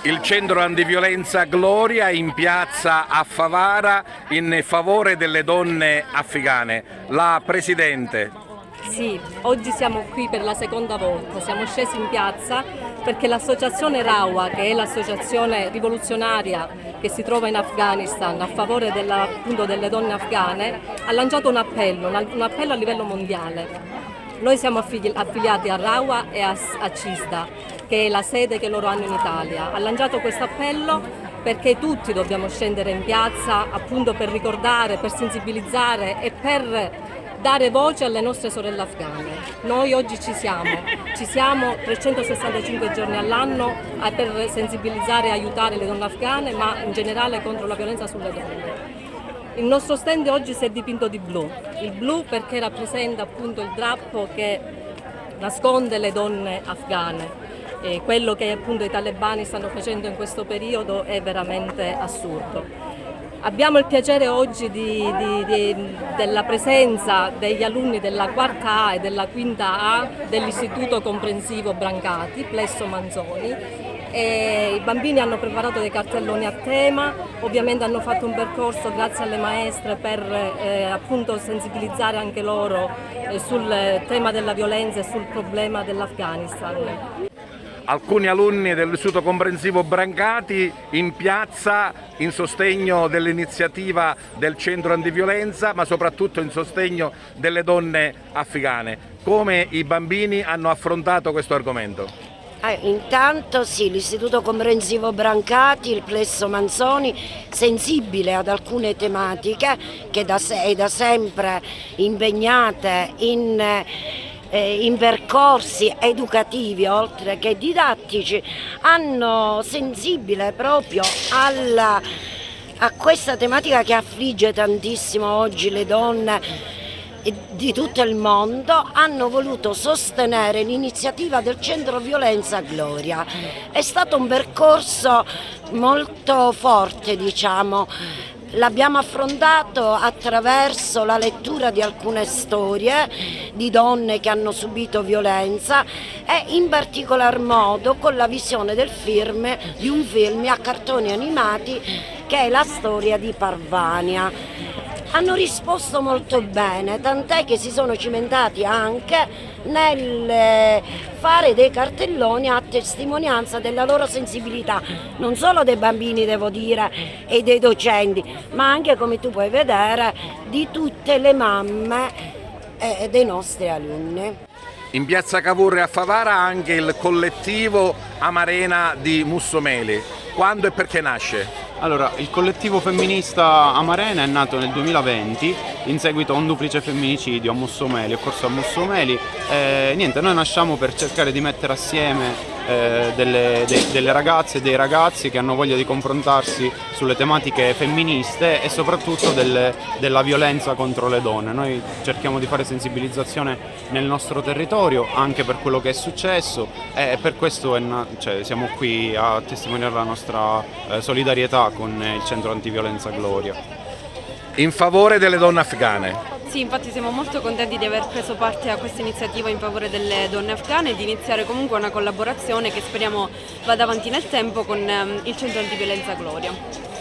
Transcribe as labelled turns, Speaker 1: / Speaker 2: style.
Speaker 1: Il centro antiviolenza Gloria in piazza a Favara in favore delle donne afghane. La Presidente.
Speaker 2: Sì, oggi siamo qui per la seconda volta, siamo scesi in piazza perché l'associazione Rawa, che è l'associazione rivoluzionaria che si trova in Afghanistan a favore appunto delle donne afghane, ha lanciato un appello a livello mondiale. Noi siamo affiliati a Rawa e a CISDA, che è la sede che loro hanno in Italia. Ha lanciato questo appello perché tutti dobbiamo scendere in piazza appunto per ricordare, per sensibilizzare e per dare voce alle nostre sorelle afghane. Noi oggi ci siamo 365 giorni all'anno per sensibilizzare e aiutare le donne afghane, ma in generale contro la violenza sulle donne. Il nostro stand oggi si è dipinto di blu, il blu perché rappresenta appunto il drappo che nasconde le donne afghane. E quello che appunto i talebani stanno facendo in questo periodo è veramente assurdo. Abbiamo il piacere oggi della presenza degli alunni della quarta A e della quinta A dell'Istituto Comprensivo Brancati, Plesso Manzoni. E i bambini hanno preparato dei cartelloni a tema, ovviamente hanno fatto un percorso grazie alle maestre per appunto sensibilizzare anche loro sul tema della violenza e sul problema dell'Afghanistan.
Speaker 1: Alcuni alunni dell'Istituto Comprensivo Brancati in piazza in sostegno dell'iniziativa del centro antiviolenza, ma soprattutto in sostegno delle donne afghane. Come i bambini hanno affrontato questo argomento?
Speaker 3: Intanto sì, l'Istituto Comprensivo Brancati, il Plesso Manzoni, sensibile ad alcune tematiche che è da sempre impegnate in percorsi educativi oltre che didattici, hanno sensibile proprio a questa tematica che affligge tantissimo oggi le donne di tutto il mondo, hanno voluto sostenere l'iniziativa del Centro Violenza Gloria. È stato un percorso molto forte, diciamo. L'abbiamo affrontato attraverso la lettura di alcune storie di donne che hanno subito violenza e in particolar modo con la visione di un film a cartoni animati che è la storia di Parvania. Hanno risposto molto bene, tant'è che si sono cimentati anche nel fare dei cartelloni a testimonianza della loro sensibilità, non solo dei bambini devo dire e dei docenti, ma anche, come tu puoi vedere, di tutte le mamme e dei nostri alunni.
Speaker 1: In piazza Cavour a Favara anche il collettivo Amarena di Mussomeli. Quando e perché nasce?
Speaker 4: Allora, il collettivo femminista Amarena è nato nel 2020 in seguito a un duplice femminicidio a Mussomeli, occorso a Mussomeli. Niente, noi nasciamo per cercare di mettere assieme delle ragazze e dei ragazzi che hanno voglia di confrontarsi sulle tematiche femministe e soprattutto della violenza contro le donne. Noi cerchiamo di fare sensibilizzazione nel nostro territorio anche per quello che è successo e per questo siamo qui a testimoniare la nostra solidarietà con il centro antiviolenza Gloria.
Speaker 1: In favore delle donne afghane.
Speaker 5: Sì, infatti siamo molto contenti di aver preso parte a questa iniziativa in favore delle donne afghane e di iniziare comunque una collaborazione che speriamo vada avanti nel tempo con il centro antiviolenza Gloria.